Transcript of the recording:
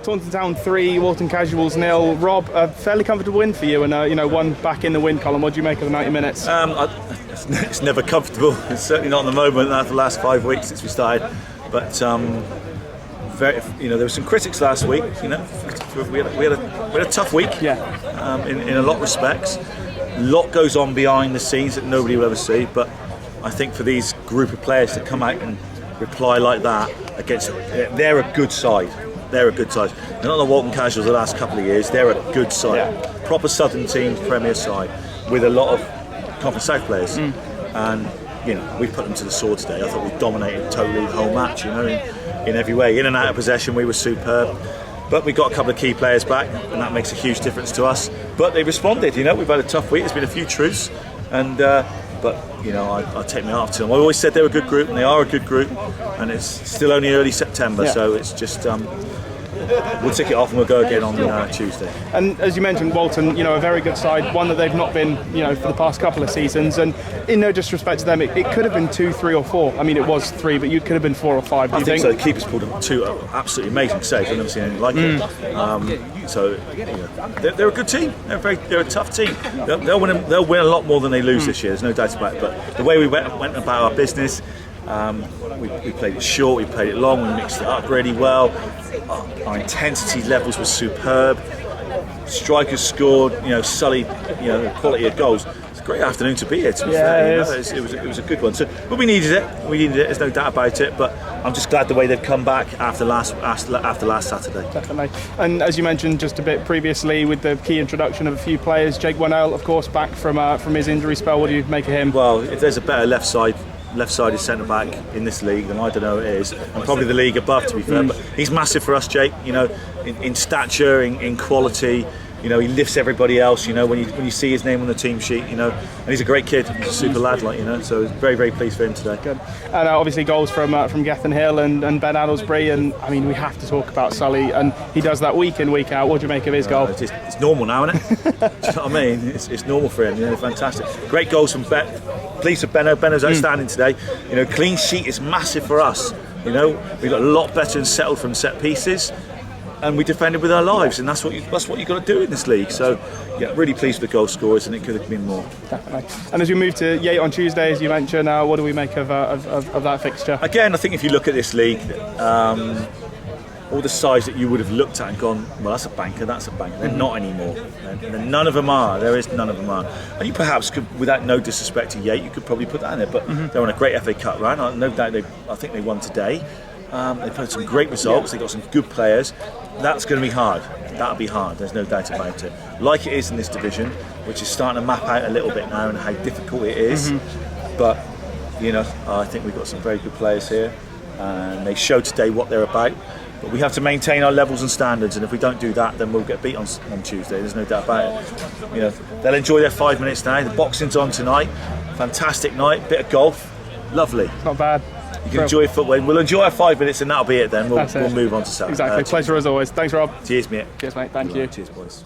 Taunton Town 3, Walton Casuals 0. Rob, a fairly comfortable win for you, and one back in the win column. What do you make of the 90 minutes? It's never comfortable. It's certainly not in the moment after the last 5 weeks since we started. But there were some critics last week. We had a tough week. Yeah. In a lot of respects. A lot goes on behind the scenes that nobody will ever see. But I think for these group of players to come out and reply like that against, they're a good side. They're a good side. They're not the Walton Casuals the last couple of years. They're a good side. Yeah. Proper Southern team, Premier side, with a lot of Conference South players. And we put them to the sword today. I thought we dominated totally the whole match. In every way, in and out of possession, we were superb. But we got a couple of key players back, and that makes a huge difference to us. But they responded. We've had a tough week. There's been a few truths, and I take my hat off to them. I always said they were a good group, and they are a good group. And it's still only early September, so it's just we'll tick it off and we'll go again on Tuesday. And as you mentioned, Walton, a very good side, one that they've not been, for the past couple of seasons. And in no disrespect to them, it could have been 2, 3 or 4. I mean, it was 3, but you could have been 4 or 5. I think so. The keepers pulled up 2 absolutely amazing saves. I've never seen anything like it. So they're a good team. They're a tough team. They'll win a lot more than they lose this year. There's no doubt about it. But the way we went about our business. We played it short, we played it long, we mixed it up really well. Our intensity levels were superb. Strikers scored, sullied, the quality of goals. It's a great afternoon to be here. To be fair, it was a good one. So, but we needed it. There's no doubt about it. But I'm just glad the way they've come back after last Saturday. Definitely. And as you mentioned just a bit previously, with the key introduction of a few players, Jake Winnell, of course, back from his injury spell. What do you make of him? Well, if there's a better left-sided centre-back in this league, then I don't know who it is, and probably the league above, to be fair. But he's massive for us, Jake. In stature, in quality. He lifts everybody else. When you see his name on the team sheet. And he's a great kid. He's a super lad, So very, very pleased for him today. Good. And obviously goals from Gethin Hill and Ben Addlesbury. And I mean, we have to talk about Sully, and he does that week in, week out. What do you make of his goal? It's normal now, isn't it? Do you know what I mean? It's normal for him. Fantastic. Great goals from Ben. Pleased with Benno. Benno's outstanding today. Clean sheet is massive for us. We got a lot better and settled from set pieces, and we defended with our lives, and that's what you've got to do in this league. So, yeah, really pleased with the goal scorers, and it could have been more. Definitely. And as we move to Yate on Tuesday, as you mentioned, what do we make of that fixture? Again, I think if you look at this league, all the sides that you would have looked at and gone, well, that's a banker. They're not anymore. None of them are. None of them are. And you perhaps could, without no disrespect to Yate, you could probably put that in there. But they're on a great FA Cup run. No doubt I think they won today. They've had some great results. They've got some good players. That's going to be hard. That'll be hard. There's no doubt about it. Like it is in this division, which is starting to map out a little bit now and how difficult it is. But I think we've got some very good players here, and they show today what they're about. But we have to maintain our levels and standards, and if we don't do that, then we'll get beat on Tuesday. There's no doubt about it. They'll enjoy their 5 minutes now. The boxing's on tonight. Fantastic night. Bit of golf. Lovely. Not bad. You can enjoy football. We'll enjoy our 5 minutes, and that'll be it then. We'll move on to Saturday. Exactly. Pleasure as always. Thanks, Rob. Cheers, mate. Cheers, mate. Thank you. Cheers, boys.